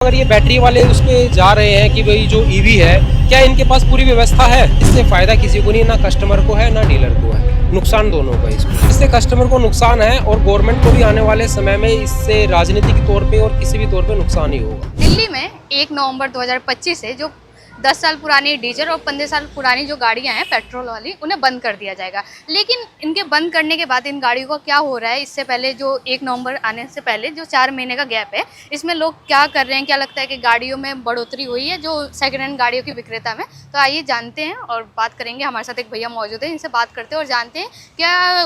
अगर ये बैटरी वाले उस पे जा रहे हैं कि भाई जो ईवी है, क्या इनके पास पूरी व्यवस्था है? इससे फायदा किसी को नहीं, ना कस्टमर को है ना डीलर को है, नुकसान दोनों का इसमें। इससे कस्टमर को नुकसान है और गवर्नमेंट को भी आने वाले समय में इससे राजनीतिक तौर पे और किसी भी तौर पे नुकसान ही होगा। दिल्ली में 1 नवंबर 2025 से जो 10 साल पुरानी डीजल और 15 साल पुरानी जो गाड़ियां हैं पेट्रोल वाली, उन्हें बंद कर दिया जाएगा। लेकिन इनके बंद करने के बाद इन गाड़ियों का क्या हो रहा है, इससे पहले जो 1 नवंबर आने से पहले जो 4 महीने का गैप है, इसमें लोग क्या कर रहे हैं, क्या लगता है कि गाड़ियों में बढ़ोतरी हुई है जो सेकेंड हैंड गाड़ियों की विक्रेता में। तो आइए जानते हैं और बात करेंगे। हमारे साथ एक भैया मौजूद है, इनसे बात करते हैं और जानते हैं क्या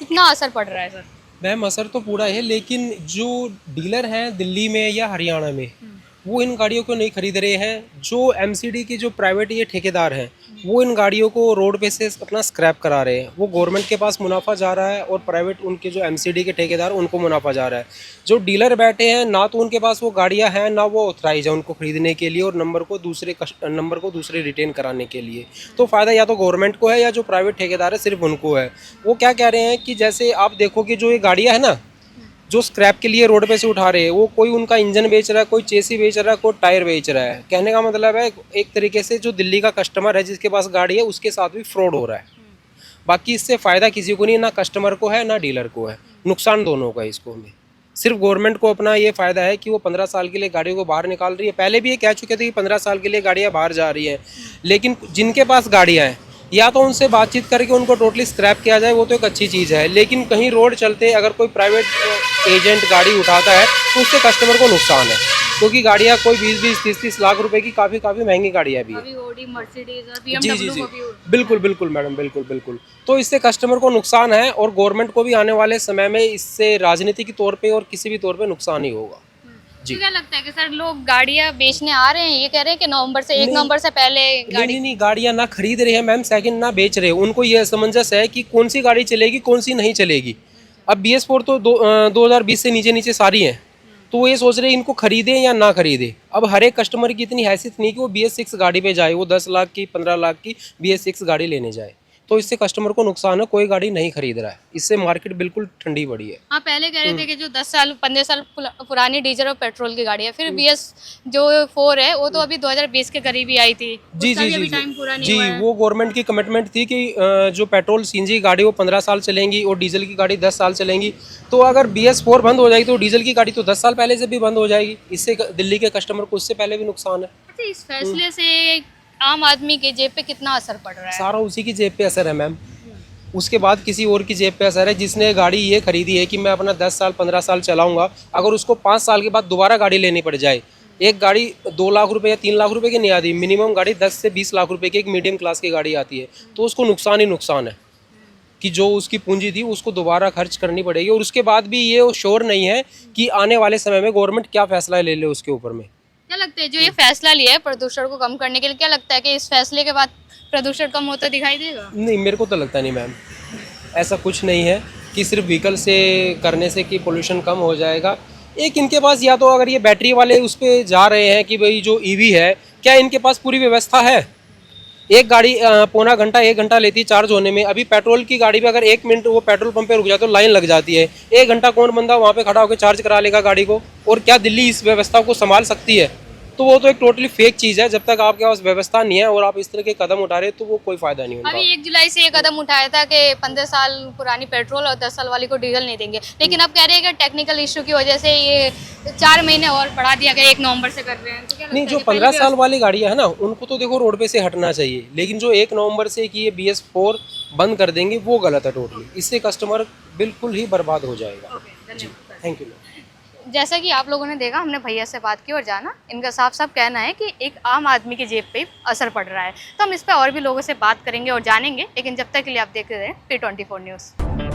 कितना असर पड़ रहा है सर। मैम असर तो पूरा है, लेकिन जो डीलर हैं दिल्ली में या हरियाणा में, वो इन गाड़ियों को नहीं खरीद रहे हैं। जो एमसीडी के जो प्राइवेट ये ठेकेदार हैं, वो इन गाड़ियों को रोड पे से अपना स्क्रैप करा रहे हैं। वो गवर्नमेंट के पास मुनाफा जा रहा है और प्राइवेट उनके जो एमसीडी के ठेकेदार उनको मुनाफा जा रहा है। जो डीलर बैठे हैं, ना तो उनके पास वो गाड़ियां हैं, ना वो ऑथराइज है उनको खरीदने के लिए और नंबर को दूसरे रिटेन कराने के लिए। तो फ़ायदा या तो गवर्नमेंट को है या जो प्राइवेट ठेकेदार है सिर्फ उनको है। वो क्या कह रहे हैं कि जैसे आप देखो कि जो ये गाड़ियाँ है ना, जो स्क्रैप के लिए रोड पे से उठा रहे हैं, वो कोई उनका इंजन बेच रहा है, कोई चेसी बेच रहा है, कोई टायर बेच रहा है। कहने का मतलब है एक तरीके से जो दिल्ली का कस्टमर है जिसके पास गाड़ी है, उसके साथ भी फ्रॉड हो रहा है। बाकी इससे फ़ायदा किसी को नहीं, ना कस्टमर को है ना डीलर को है, नुकसान दोनों का इसको में। सिर्फ गवर्नमेंट को अपना ये फ़ायदा है कि वो 15 साल के लिए गाड़ियों को बाहर निकाल रही है। पहले भी ये कह चुके थे कि 15 साल के लिए गाड़ियाँ बाहर जा रही हैं, लेकिन जिनके पास गाड़ियाँ हैं या तो उनसे बातचीत करके उनको टोटली स्क्रैप किया जाए, वो तो एक अच्छी चीज़ है। लेकिन कहीं रोड चलते अगर कोई प्राइवेट एजेंट गाड़ी उठाता है तो उससे कस्टमर को नुकसान है, क्योंकि गाड़ियाँ कोई 20-20, 30-30 लाख रुपए की काफ़ी महंगी गाड़ियाँ भी है। अभी ओडी, मर्सिडीज और जी जी BMW जी, को भी बिल्कुल बिल्कुल मैडम, बिल्कुल बिल्कुल। तो इससे कस्टमर को नुकसान है और गवर्नमेंट को भी आने वाले समय में इससे राजनीतिक तौर पे और किसी भी तौर पे नुकसान ही होगा। तो क्या लगता है कि सर लोग गाड़ियां बेचने आ रहे हैं, ये कह रहे हैं कि नवंबर से 1 नहीं, नवंबर से पहले नहीं नहीं, गाड़ियाँ ना खरीद रहे हैं मैम, सेकंड ना बेच रहे हैं। उनको ये असमंजस है कि कौन सी गाड़ी चलेगी कौन सी नहीं चलेगी। अब BS4 तो 2020 से नीचे नीचे सारी हैं, तो वो ये सोच रहे हैं इनको खरीदें या ना खरीदें। अब हर एक कस्टमर की इतनी हैसियत नहीं कि वो BS6 गाड़ी पे जाए, वो 10 लाख की 15 लाख की BS6 गाड़ी लेने जाए। तो इससे कस्टमर को नुकसान है, कोई गाड़ी नहीं खरीद रहा है, इससे मार्केट बिल्कुल ठंडी पड़ी है। हाँ, पहले कह रहे थे कि जो 10 साल 15 साल पुरानी डीजल और पेट्रोल की गाड़ी है, फिर BS जो 4 है वो तो अभी 2020 के करीब ही आई थी। जी उसका जी भी जी अभी जी टाइम पूरा नहीं जी, हुआ है। वो गवर्नमेंट की कमिटमेंट थी कि जो पेट्रोल सीएनजी गाड़ी वो 15 साल चलेंगी और डीजल की गाड़ी 10 साल चलेंगी। तो अगर BS4 बंद हो जाएगी तो डीजल की गाड़ी तो 10 साल पहले से भी बंद हो जाएगी। इससे दिल्ली के कस्टमर को उससे पहले भी नुकसान है। अच्छा, इस फैसले से आम आदमी के जेब पे कितना असर पड़ रहा है? सारा उसी की जेब पे असर है मैम, उसके बाद किसी और की जेब पे असर है। जिसने गाड़ी ये खरीदी है कि मैं अपना 10 साल 15 साल चलाऊंगा, अगर उसको 5 साल के बाद दोबारा गाड़ी लेनी पड़ जाए, एक गाड़ी 2 लाख रुपए या 3 लाख रुपए की नहीं आती, मिनिमम गाड़ी 10 से 20 लाख रुपए की एक मीडियम क्लास की गाड़ी आती है, तो उसको नुकसान ही नुकसान है कि जो उसकी पूंजी थी उसको दोबारा खर्च करनी पड़ेगी। और उसके बाद भी ये श्योर नहीं है कि आने वाले समय में गवर्नमेंट क्या फैसला ले ले उसके ऊपर में। क्या लगता है जो ये फैसला लिया है प्रदूषण को कम करने के लिए, क्या लगता है कि इस फैसले के बाद प्रदूषण कम होता दिखाई देगा? नहीं, मेरे को तो लगता नहीं मैम, ऐसा कुछ नहीं है कि सिर्फ व्हीकल से करने से कि पोल्यूशन कम हो जाएगा। एक इनके पास या तो अगर ये बैटरी वाले उस पे जा रहे हैं कि भाई जो ईवी है, क्या इनके पास पूरी व्यवस्था है? एक गाड़ी पौना घंटा 1 घंटा लेती है चार्ज होने में। अभी पेट्रोल की गाड़ी पे अगर 1 मिनट वो पेट्रोल पंप पे रुक जाए तो लाइन लग जाती है। 1 घंटा कौन बंदा वहाँ पे खड़ा होकर चार्ज करा लेगा गाड़ी को? और क्या दिल्ली इस व्यवस्था को संभाल सकती है? तो वो तो एक टोटली फेक चीज़ है। जब तक आपके पास व्यवस्था नहीं है और आप इस तरह के कदम उठा रहे हैं तो वो कोई फायदा नहीं होगा। अभी 1 जुलाई से ये कदम उठाया था कि 15 साल पुरानी पेट्रोल और 10 साल वाली को डीजल नहीं देंगे, लेकिन अब कह रहे हैं कि टेक्निकल इशू की वजह से ये 4 महीने और बढ़ा दिया गया, 1 नवंबर से कर रहे हैं। तो क्या नहीं, लगता जो है कि 15 पहले साल वाली गाड़ियाँ है ना, उनको तो देखो रोड पे से हटना चाहिए, लेकिन जो 1 नवंबर से कि ये BS4 बंद कर देंगे वो गलत है टोटली। इससे कस्टमर बिल्कुल ही बर्बाद हो जाएगा। जी, थैंक यू। जैसा कि आप लोगों ने देखा, हमने भैया से बात की और जाना, इनका साफ साफ कहना है कि एक आम आदमी की जेब पे असर पड़ रहा है। तो हम इस पे और भी लोगों से बात करेंगे और जानेंगे, लेकिन जब तक के लिए आप देखते रहे P24 न्यूज़।